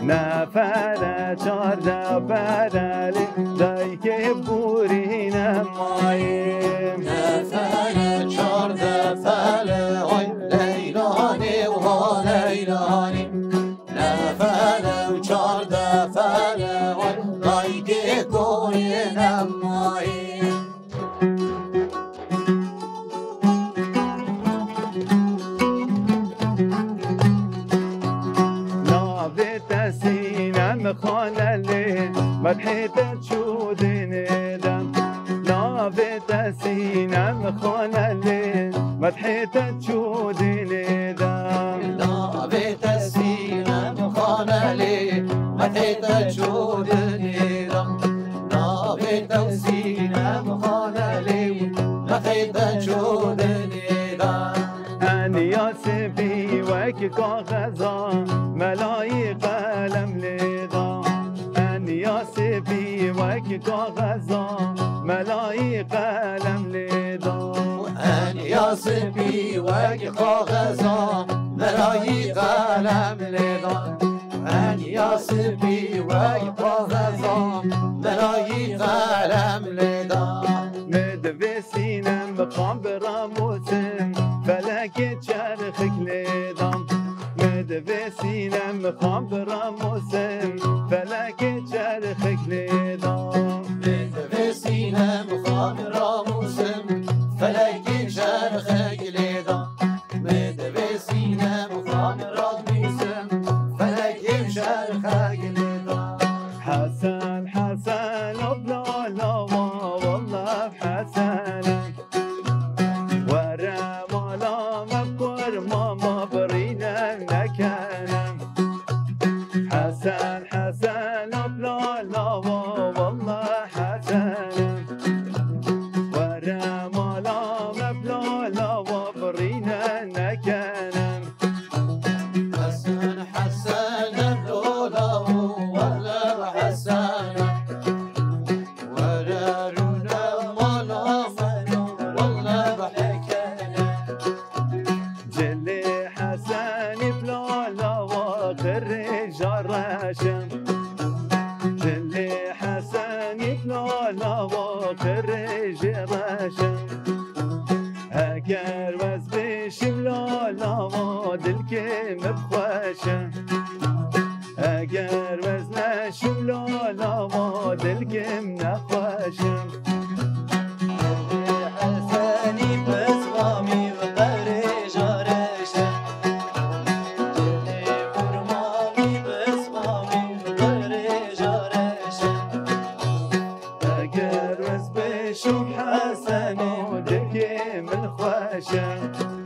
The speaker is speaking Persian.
نفل نفر چارده برلی دایک بورین مایم نفر چارده برلی آی لیلانی و لیلانی نفر چارده برلی آی دایک بورین مایم سینم خانلی مدحیت شودین دم نافت سینم خانلی مدحیت شودین دم نافت سینم خانلی مدحیت شودین دم نافت سینم خانلی مدحیت شودین دم انیاس بی وک کاغذا ملای قلم لیدا انیاس بی وک کاغذا ملای قلم لیدا انیاس بی وک کاغذا ملای قلم لیدا انیاس بی وک کاغذا ملای قلم لیدا مدوی سینم بقام براموسم فلک چرخک لیدم مدوی سینم بقام براموسم فلک چرخک لیدم مدوی سینم بقام براموسم فلک چرخک لیدم مدوی سینم بقام براموسم فلک چرخک لیدم حسن حسن ابن لوا والله حسن ورا مالا مبكر ماما برينا نكانم حسن حسن ابن لوا والله حسن ورا مالا مبلا لوا برينا نكانم حسن حسن الدولة ولا حسن ولا رونا ولا ولا بحكنا جلي حسن بلا لوا خرج الرشم جلي حسن بلا لوا خرج الرشم اگر وز بشم لا لوا دلكم بخوشم اگر وز نشم لا لوا دلكم نخوشم حسني بزغامي وقري جارشة جلي فرمامي بزغامي وقري جارشة اگر وز بشم حسن دلكم الخوشم